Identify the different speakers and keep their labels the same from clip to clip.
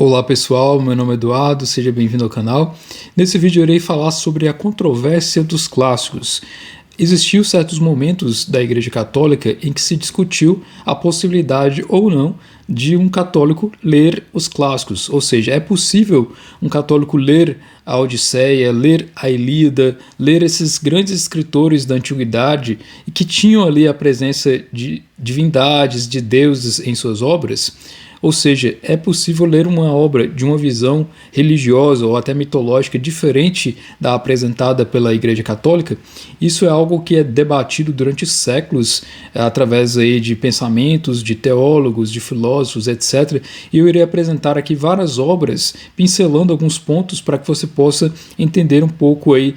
Speaker 1: Olá pessoal, meu nome é Eduardo, seja bem-vindo ao canal. Nesse vídeo eu irei falar sobre a controvérsia dos clássicos. Existiu certos momentos da Igreja Católica em que se discutiu a possibilidade ou não de um católico ler os clássicos, ou seja, é possível um católico ler a Odisseia, ler a Ilíada, ler esses grandes escritores da antiguidade e que tinham ali a presença de divindades, de deuses em suas obras? Ou seja, é possível ler uma obra de uma visão religiosa ou até mitológica diferente da apresentada pela Igreja Católica? Isso é algo que é debatido durante séculos através aí de pensamentos, de teólogos, de filósofos, etc. E eu irei apresentar aqui várias obras, pincelando alguns pontos para que você possa entender um pouco aí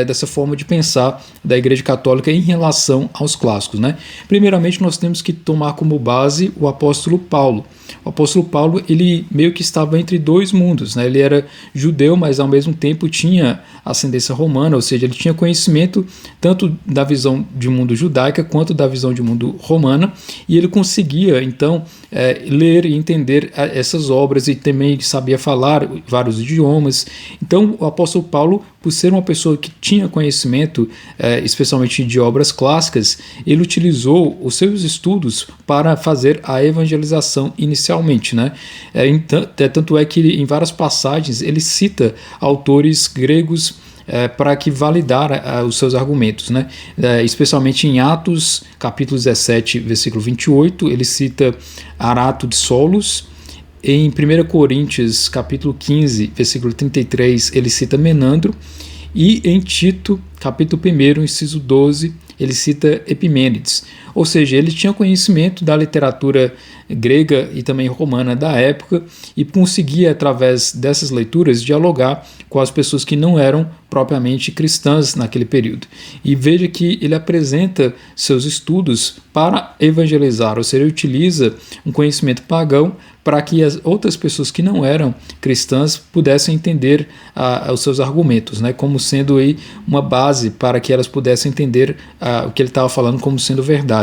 Speaker 1: dessa forma de pensar da Igreja Católica em relação aos clássicos, né? Primeiramente, nós temos que tomar como base o apóstolo Paulo. O apóstolo Paulo, ele meio que estava entre dois mundos, né? Ele era judeu, mas ao mesmo tempo tinha ascendência romana, ou seja, ele tinha conhecimento tanto da visão de mundo judaica quanto da visão de mundo romana, e ele conseguia, então, ler e entender essas obras e também sabia falar vários idiomas. Então, o apóstolo Paulo, por ser uma pessoa que tinha conhecimento, especialmente de obras clássicas, ele utilizou os seus estudos para fazer a evangelização inicialmente, né? Tanto é que em várias passagens ele cita autores gregos para que validar os seus argumentos, né? Especialmente em Atos, capítulo 17, versículo 28, ele cita Arato de Solos. Em 1 Coríntios, capítulo 15, versículo 33, ele cita Menandro. E em Tito, capítulo 1, inciso 12, ele cita Epimênides. Ou seja, ele tinha conhecimento da literatura grega e também romana da época e conseguia, através dessas leituras, dialogar com as pessoas que não eram propriamente cristãs naquele período. E veja que ele apresenta seus estudos para evangelizar, ou seja, ele utiliza um conhecimento pagão para que as outras pessoas que não eram cristãs pudessem entender os seus argumentos, né, como sendo aí uma base para que elas pudessem entender o que ele estava falando como sendo verdade.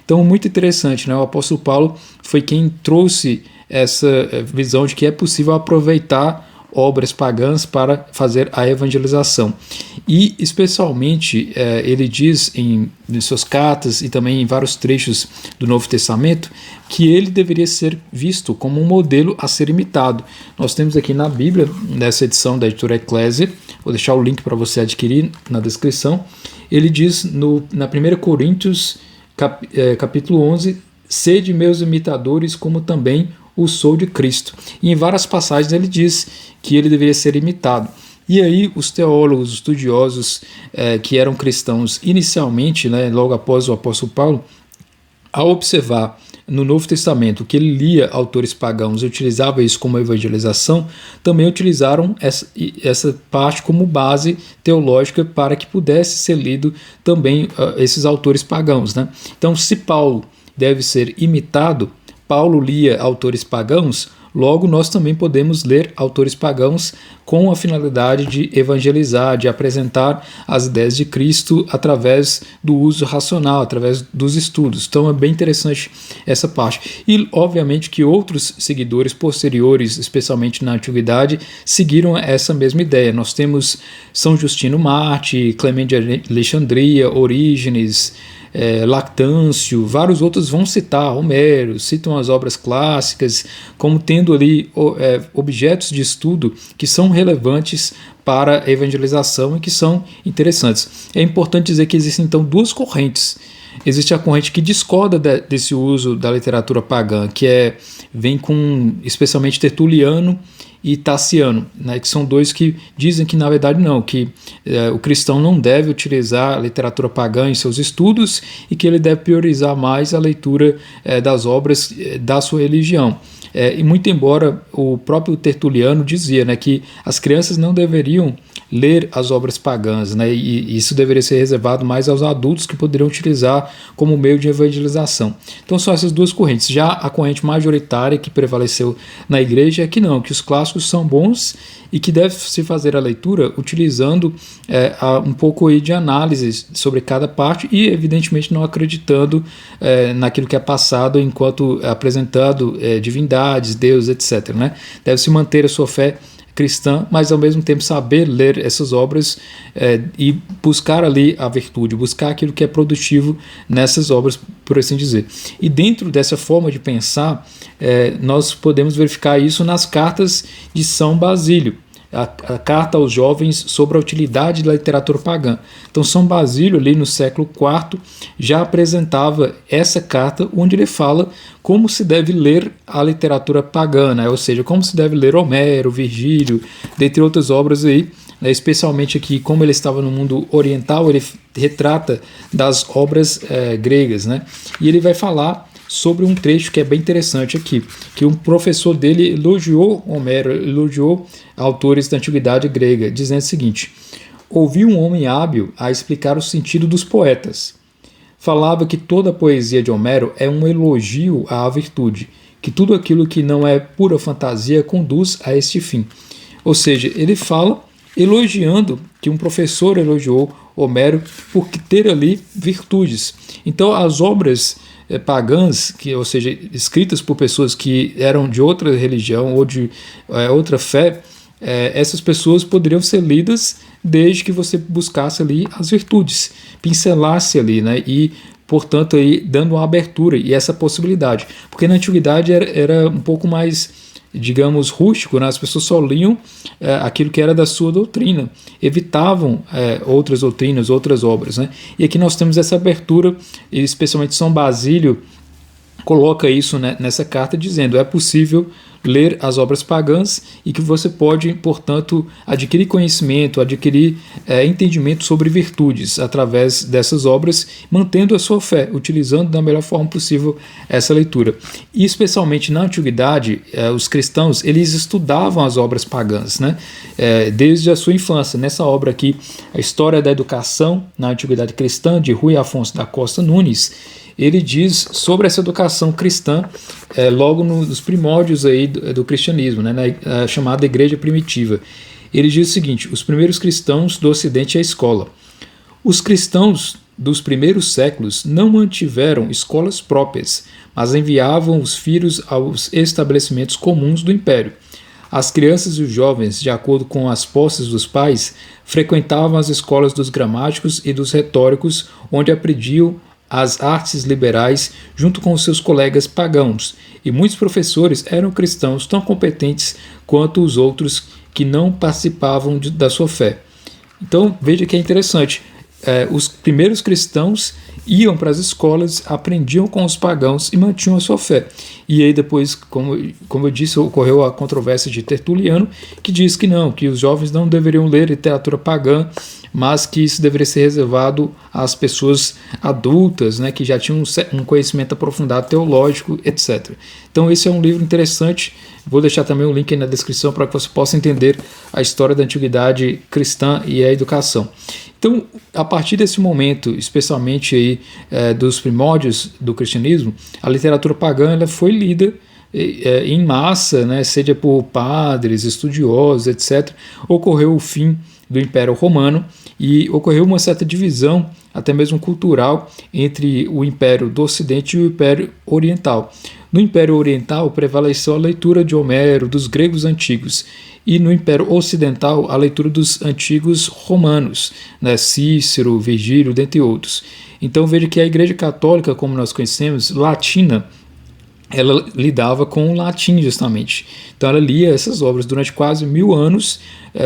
Speaker 1: Então, muito interessante, né? O apóstolo Paulo foi quem trouxe essa visão de que é possível aproveitar obras pagãs para fazer a evangelização. E, especialmente, ele diz em suas cartas e também em vários trechos do Novo Testamento que ele deveria ser visto como um modelo a ser imitado. Nós temos aqui na Bíblia, nessa edição da editora Eclésia, vou deixar o link para você adquirir na descrição, ele diz na 1 Coríntios, capítulo 11, sede meus imitadores como também o sou de Cristo. E em várias passagens ele diz que ele deveria ser imitado. E aí os teólogos, os estudiosos que eram cristãos inicialmente, né, logo após o apóstolo Paulo, ao observar no Novo Testamento que ele lia autores pagãos e utilizava isso como evangelização, também utilizaram essa parte como base teológica para que pudesse ser lido também esses autores pagãos, né? Então, se Paulo deve ser imitado, Paulo lia autores pagãos, logo nós também podemos ler autores pagãos com a finalidade de evangelizar, de apresentar as ideias de Cristo através do uso racional, através dos estudos. Então é bem interessante essa parte. E obviamente que outros seguidores posteriores, especialmente na Antiguidade, seguiram essa mesma ideia. Nós temos São Justino Marte, Clemente de Alexandria, Orígenes, Lactâncio, vários outros vão citar Homero, citam as obras clássicas como tendo ali objetos de estudo que são relevantes para a evangelização e que são interessantes. É importante dizer que existem então duas correntes. Existe a corrente que discorda desse uso da literatura pagã, que vem com especialmente Tertuliano e Taciano, né, que são dois que dizem que na verdade não, que o cristão não deve utilizar a literatura pagã em seus estudos e que ele deve priorizar mais a leitura das obras da sua religião. E muito embora o próprio Tertuliano dizia, né, que as crianças não deveriam ler as obras pagãs, né? E isso deveria ser reservado mais aos adultos que poderiam utilizar como meio de evangelização. Então são essas duas correntes. Já a corrente majoritária que prevaleceu na igreja é que não, que os clássicos são bons e que deve-se fazer a leitura utilizando um pouco aí de análise sobre cada parte e, evidentemente, não acreditando naquilo que é passado enquanto apresentando divindades, Deus, etc. Né? Deve-se manter a sua fé cristã, mas ao mesmo tempo saber ler essas obras e buscar ali a virtude, buscar aquilo que é produtivo nessas obras, por assim dizer. E dentro dessa forma de pensar, nós podemos verificar isso nas cartas de São Basílio, a carta aos jovens sobre a utilidade da literatura pagã. Então São Basílio, ali no século IV, já apresentava essa carta onde ele fala como se deve ler a literatura pagã, né? Ou seja, como se deve ler Homero, Virgílio, dentre outras obras aí, né? Especialmente aqui, como ele estava no mundo oriental, ele retrata das obras gregas, né? E ele vai falar sobre um trecho que é bem interessante aqui, que um professor dele elogiou Homero, elogiou autores da antiguidade grega, dizendo o seguinte: ouvi um homem hábil a explicar o sentido dos poetas. Falava que toda a poesia de Homero é um elogio à virtude, que tudo aquilo que não é pura fantasia conduz a este fim. Ou seja, ele fala elogiando, que um professor elogiou Homero por ter ali virtudes. Então as obras pagãs, ou seja, escritas por pessoas que eram de outra religião ou de outra fé, essas pessoas poderiam ser lidas desde que você buscasse ali as virtudes, pincelasse ali, né, e portanto aí dando uma abertura e essa possibilidade, porque na antiguidade era um pouco mais, digamos, rústico, né? As pessoas só liam aquilo que era da sua doutrina, evitavam outras doutrinas, outras obras, né? E aqui nós temos essa abertura, especialmente São Basílio coloca isso, né, nessa carta, dizendo: é possível ler as obras pagãs e que você pode, portanto, adquirir conhecimento, adquirir entendimento sobre virtudes através dessas obras, mantendo a sua fé, utilizando da melhor forma possível essa leitura. E especialmente na antiguidade, os cristãos, eles estudavam as obras pagãs, né, desde a sua infância. Nessa obra aqui, A História da Educação na Antiguidade Cristã, de Rui Afonso da Costa Nunes, ele diz sobre essa educação cristã logo nos primórdios aí do cristianismo, né, na chamada Igreja Primitiva. Ele diz o seguinte: os primeiros cristãos do Ocidente é a escola. Os cristãos dos primeiros séculos não mantiveram escolas próprias, mas enviavam os filhos aos estabelecimentos comuns do Império. As crianças e os jovens, de acordo com as posses dos pais, frequentavam as escolas dos gramáticos e dos retóricos, onde aprendiam as artes liberais junto com os seus colegas pagãos, e muitos professores eram cristãos tão competentes quanto os outros que não participavam da sua fé. Então veja que é interessante, os primeiros cristãos iam para as escolas, aprendiam com os pagãos e mantinham a sua fé. E aí depois, como eu disse, ocorreu a controvérsia de Tertuliano, que diz que não, que os jovens não deveriam ler literatura pagã, mas que isso deveria ser reservado às pessoas adultas, né, que já tinham um conhecimento aprofundado teológico, etc. Então esse é um livro interessante, vou deixar também um link aí na descrição para que você possa entender a história da antiguidade cristã e a educação. Então, a partir desse momento, especialmente aí, dos primórdios do cristianismo, a literatura pagã ela foi lida em massa, né, seja por padres, estudiosos, etc. Ocorreu o fim do Império Romano e ocorreu uma certa divisão, até mesmo cultural, entre o Império do Ocidente e o Império Oriental. No Império Oriental prevaleceu a leitura de Homero, dos gregos antigos, e no Império Ocidental a leitura dos antigos romanos, né, Cícero, Virgílio, dentre outros. Então veja que a Igreja Católica, como nós conhecemos, latina, ela lidava com o latim justamente. Então ela lia essas obras durante quase 1000 anos.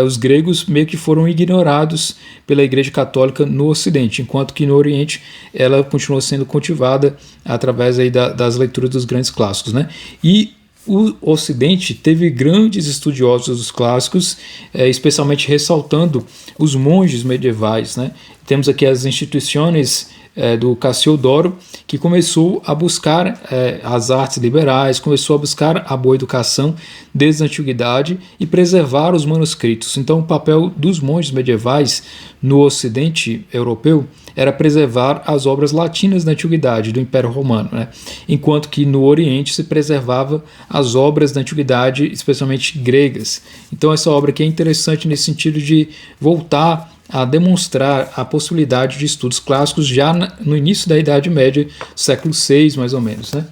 Speaker 1: Os gregos meio que foram ignorados pela Igreja Católica no Ocidente, enquanto que no Oriente ela continuou sendo cultivada através aí das leituras dos grandes clássicos, né? E o Ocidente teve grandes estudiosos dos clássicos, especialmente ressaltando os monges medievais, né? Temos aqui as instituições do Cassiodoro, que começou a buscar as artes liberais, começou a buscar a boa educação desde a antiguidade e preservar os manuscritos. Então, o papel dos monges medievais no Ocidente europeu era preservar as obras latinas da antiguidade, do Império Romano, né? Enquanto que no Oriente se preservava as obras da antiguidade, especialmente gregas. Então essa obra aqui é interessante nesse sentido de voltar a demonstrar a possibilidade de estudos clássicos já no início da Idade Média, século VI mais ou menos, né?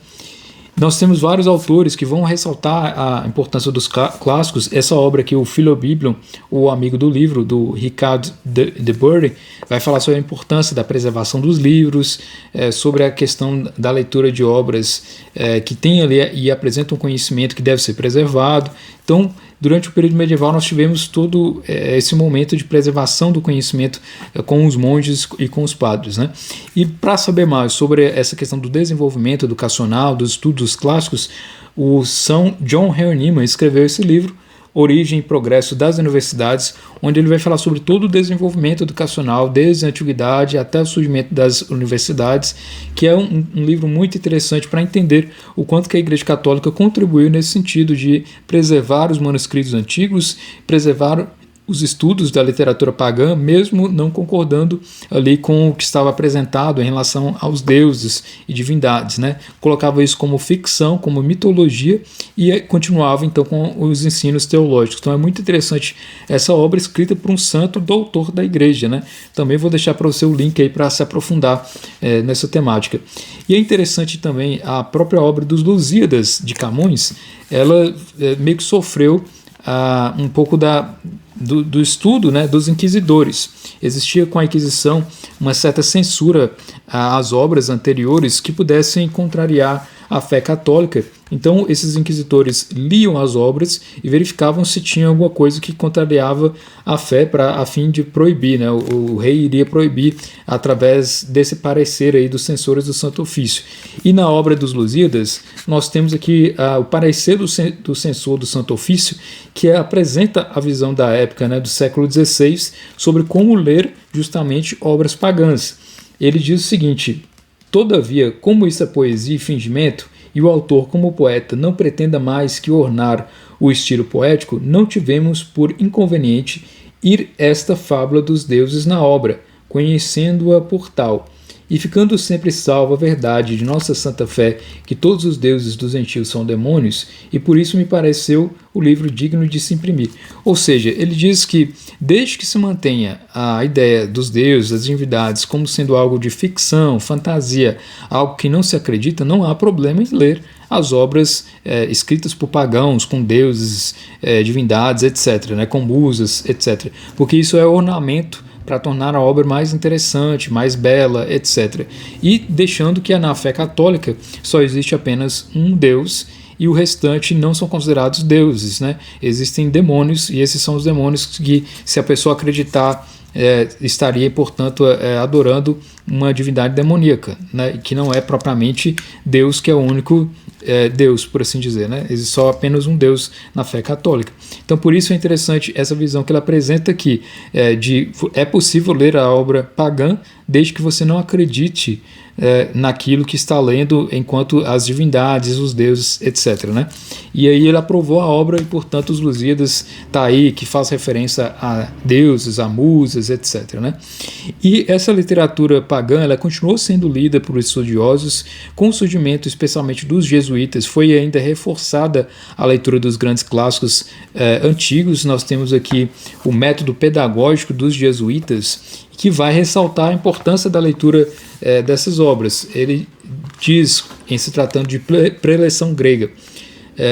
Speaker 1: Nós temos vários autores que vão ressaltar a importância dos clássicos. Essa obra aqui, o Philobiblon, o amigo do livro, do Richard de Bury, vai falar sobre a importância da preservação dos livros, sobre a questão da leitura de obras que tem ali e apresentam um conhecimento que deve ser preservado. Então, durante o período medieval, nós tivemos todo esse momento de preservação do conhecimento com os monges e com os padres, né? E para saber mais sobre essa questão do desenvolvimento educacional, dos estudos clássicos, o São John Henry Newman escreveu esse livro, Origem e Progresso das Universidades, onde ele vai falar sobre todo o desenvolvimento educacional, desde a antiguidade até o surgimento das universidades, que é um livro muito interessante para entender o quanto que a Igreja Católica contribuiu nesse sentido de preservar os manuscritos antigos, preservar os estudos da literatura pagã, mesmo não concordando ali com o que estava apresentado em relação aos deuses e divindades, né? Colocava isso como ficção, como mitologia e continuava então com os ensinos teológicos. Então é muito interessante essa obra escrita por um santo doutor da igreja, né? Também vou deixar para você o link aí para se aprofundar nessa temática. E é interessante também a própria obra dos Lusíadas de Camões, ela meio que sofreu um pouco do estudo, né, dos inquisidores. Existia com a Inquisição uma certa censura às obras anteriores que pudessem contrariar a fé católica. Então esses inquisitores liam as obras e verificavam se tinha alguma coisa que contrariava a fé a fim de proibir, né? O rei iria proibir através desse parecer aí dos censores do Santo Ofício. E na obra dos Lusíadas nós temos aqui o parecer do censor do Santo Ofício, que apresenta a visão da época, né, do século XVI sobre como ler justamente obras pagãs. Ele diz o seguinte: todavia, como isso é poesia e fingimento, e o autor, como poeta, não pretenda mais que ornar o estilo poético, não tivemos por inconveniente ir esta fábula dos deuses na obra, conhecendo-a por tal, e ficando sempre salva a verdade de nossa santa fé, que todos os deuses dos gentios são demônios, e por isso me pareceu o livro digno de se imprimir. Ou seja, ele diz que, desde que se mantenha a ideia dos deuses, das divindades, como sendo algo de ficção, fantasia, algo que não se acredita, não há problema em ler as obras escritas por pagãos, com deuses, divindades, etc., né, com musas, etc., porque isso é ornamento para tornar a obra mais interessante, mais bela, etc. E deixando que na fé católica só existe apenas um Deus e o restante não são considerados deuses, né? Existem demônios e esses são os demônios que, se a pessoa acreditar, estaria, portanto, adorando uma divindade demoníaca, né? Que não é propriamente Deus, que é o único Deus, por assim dizer, né? Existe só apenas um Deus na fé católica. Então, por isso é interessante essa visão que ele apresenta aqui, é possível ler a obra pagã desde que você não acredite naquilo que está lendo enquanto as divindades, os deuses, etc., né? E aí ele aprovou a obra e, portanto, os Lusíadas está aí, que faz referência a deuses, a musas, etc., né? E essa literatura pagã, ela continuou sendo lida por estudiosos, com o surgimento especialmente dos jesuítas, foi ainda reforçada a leitura dos grandes clássicos antigos. Nós temos aqui o método pedagógico dos jesuítas, que vai ressaltar a importância da leitura dessas obras. Ele diz, em se tratando de preleção grega,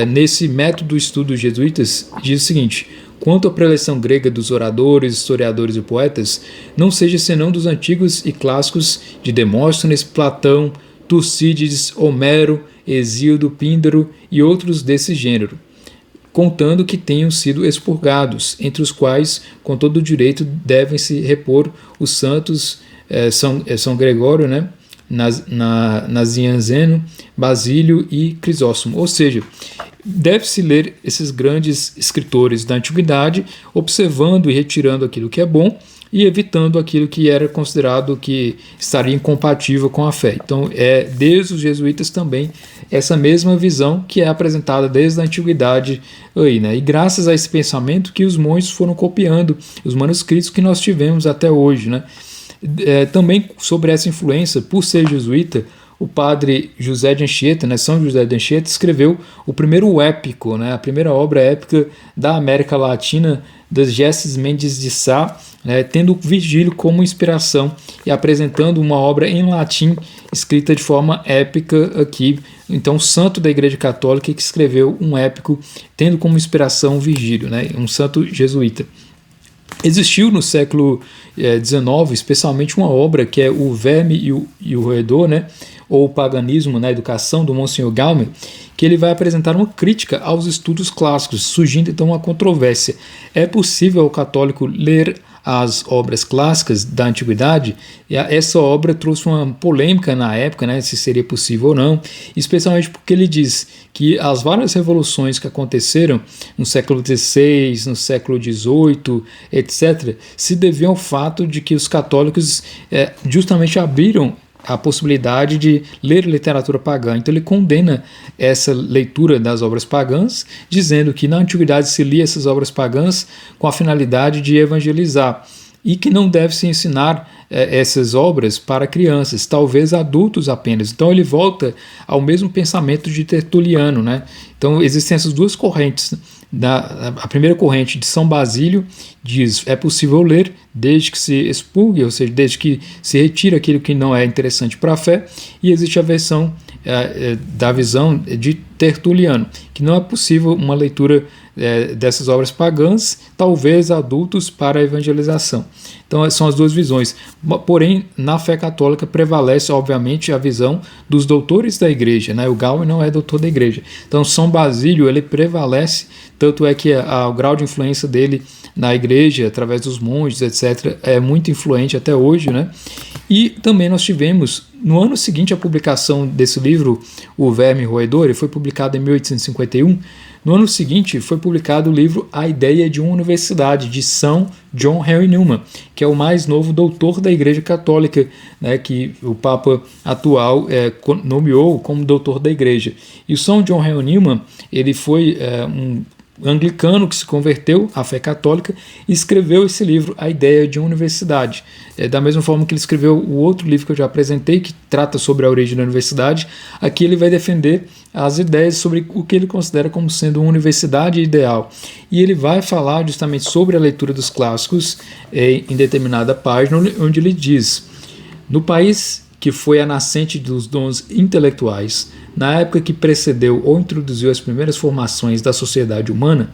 Speaker 1: nesse método do estudo dos jesuítas, diz o seguinte: quanto à preleção grega dos oradores, historiadores e poetas, não seja senão dos antigos e clássicos de Demóstenes, Platão, Tucídides, Homero, Hesíodo, Píndaro e outros desse gênero, contando que tenham sido expurgados, entre os quais, com todo o direito, devem-se repor os santos São Gregório, né, Nazianzeno, Basílio e Crisóstomo. Ou seja, deve-se ler esses grandes escritores da antiguidade, observando e retirando aquilo que é bom e evitando aquilo que era considerado que estaria incompatível com a fé. Então, desde os jesuítas também essa mesma visão que é apresentada desde a antiguidade aí, né? E graças a esse pensamento que os monges foram copiando os manuscritos que nós tivemos até hoje, né? Também sobre essa influência, por ser jesuíta, o padre José de Anchieta, né, São José de Anchieta, escreveu o primeiro épico, né, a primeira obra épica da América Latina, das Gesses Mendes de Sá, né, tendo Virgílio como inspiração e apresentando uma obra em latim escrita de forma épica aqui. Então, o santo da Igreja Católica que escreveu um épico tendo como inspiração Virgílio, né, um santo jesuíta. Existiu no século XIX, especialmente uma obra que é O Verme e o Roedor, né, ou O Paganismo na Educação, do Monsenhor Gaumer, que ele vai apresentar uma crítica aos estudos clássicos, surgindo então uma controvérsia. É possível ao católico ler as obras clássicas da antiguidade? E essa obra trouxe uma polêmica na época, né, se seria possível ou não, especialmente porque ele diz que as várias revoluções que aconteceram no século XVI, no século XVIII, etc., se deviam ao fato de que os católicos justamente abriram a possibilidade de ler literatura pagã. Então ele condena essa leitura das obras pagãs, dizendo que na antiguidade se lia essas obras pagãs com a finalidade de evangelizar e que não deve se ensinar essas obras para crianças, talvez adultos apenas. Então ele volta ao mesmo pensamento de Tertuliano, né? Então existem essas duas correntes. A primeira corrente de São Basílio diz: é possível ler desde que se expurgue, ou seja, desde que se retire aquilo que não é interessante para a fé, e existe a versão da visão de Tertuliano, que não é possível uma leitura dessas obras pagãs, talvez adultos para a evangelização. Então são as duas visões. Porém, na fé católica prevalece, obviamente, a visão dos doutores da igreja, né? O Gaumer não é doutor da igreja. Então São Basílio ele prevalece, tanto é que o grau de influência dele na igreja, através dos monges, etc., é muito influente até hoje, né? E também nós tivemos, no ano seguinte à publicação desse livro, O Verme e o Roedor, ele foi publicado em 1851, no ano seguinte foi publicado o livro A Ideia de uma Universidade, de São John Henry Newman, que é o mais novo doutor da Igreja Católica, né, que o Papa atual nomeou como doutor da Igreja. E o São John Henry Newman, ele foi um anglicano que se converteu à fé católica e escreveu esse livro, A Ideia de uma Universidade. Da mesma forma que ele escreveu o outro livro que eu já apresentei, que trata sobre a origem da universidade, aqui ele vai defender as ideias sobre o que ele considera como sendo uma universidade ideal. E ele vai falar justamente sobre a leitura dos clássicos em determinada página, onde ele diz: no país que foi a nascente dos dons intelectuais, na época que precedeu ou introduziu as primeiras formações da sociedade humana,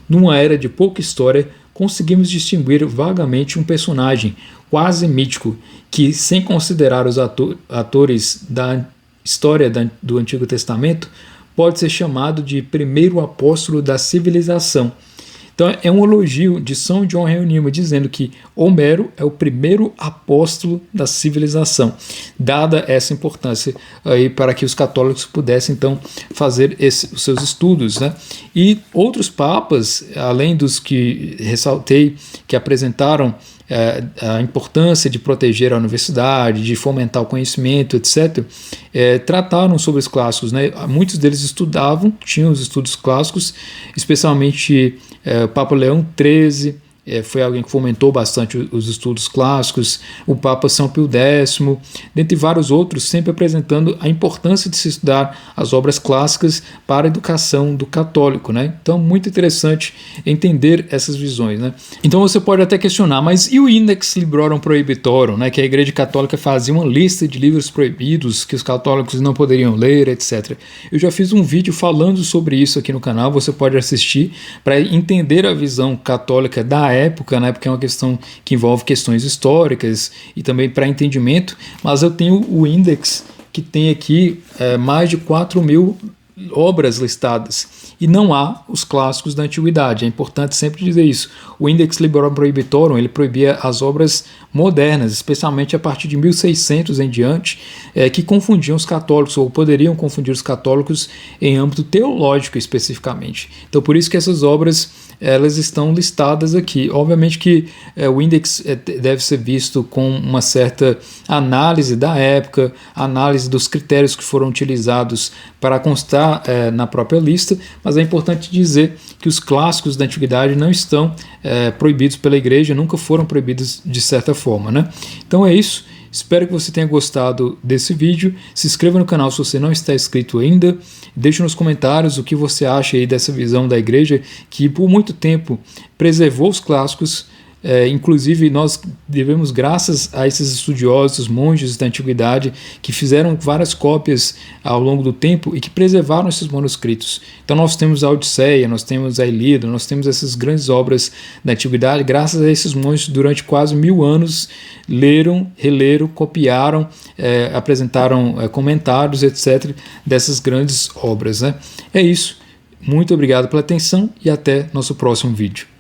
Speaker 1: numa era de pouca história, conseguimos distinguir vagamente um personagem quase mítico que, sem considerar os atores da história do Antigo Testamento, pode ser chamado de primeiro apóstolo da civilização. Então é um elogio de São John Henry Newman, dizendo que Homero é o primeiro apóstolo da civilização, dada essa importância aí para que os católicos pudessem então fazer os seus estudos, né? E outros papas, além dos que ressaltei, que apresentaram a importância de proteger a universidade, de fomentar o conhecimento, etc., trataram sobre os clássicos, né? Muitos deles estudavam, tinham os estudos clássicos, especialmente o Papa Leão XIII, foi alguém que fomentou bastante os estudos clássicos, o Papa São Pio X, dentre vários outros, sempre apresentando a importância de se estudar as obras clássicas para a educação do católico, né? Então, muito interessante entender essas visões, né? Então você pode até questionar, mas e o Index Librorum Prohibitorum, né? Que a Igreja Católica fazia uma lista de livros proibidos que os católicos não poderiam ler, etc. Eu já fiz um vídeo falando sobre isso aqui no canal, você pode assistir para entender a visão católica da época, né, porque é uma questão que envolve questões históricas e também para entendimento, mas eu tenho o Index que tem aqui mais de 4.000 obras listadas, e não há os clássicos da antiguidade. É importante sempre dizer isso. O Index Librorum Prohibitorum, ele proibia as obras modernas, especialmente a partir de 1600 em diante, que confundiam os católicos, ou poderiam confundir os católicos em âmbito teológico especificamente. Então por isso que essas obras elas estão listadas aqui. Obviamente que o índex deve ser visto com uma certa análise da época, análise dos critérios que foram utilizados para constar na própria lista, mas é importante dizer que os clássicos da antiguidade não estão proibidos pela igreja, nunca foram proibidos de certa forma, né? Então é isso. Espero que você tenha gostado desse vídeo. Se inscreva no canal se você não está inscrito ainda. Deixe nos comentários o que você acha aí dessa visão da igreja que por muito tempo preservou os clássicos. Inclusive nós devemos graças a esses estudiosos, monges da antiguidade que fizeram várias cópias ao longo do tempo e que preservaram esses manuscritos. Então nós temos a Odisseia, nós temos a Ilíada, nós temos essas grandes obras da antiguidade graças a esses monges durante quase 1000 anos leram, releram, copiaram, apresentaram comentários, etc. dessas grandes obras, né? É isso. Muito obrigado pela atenção e até nosso próximo vídeo.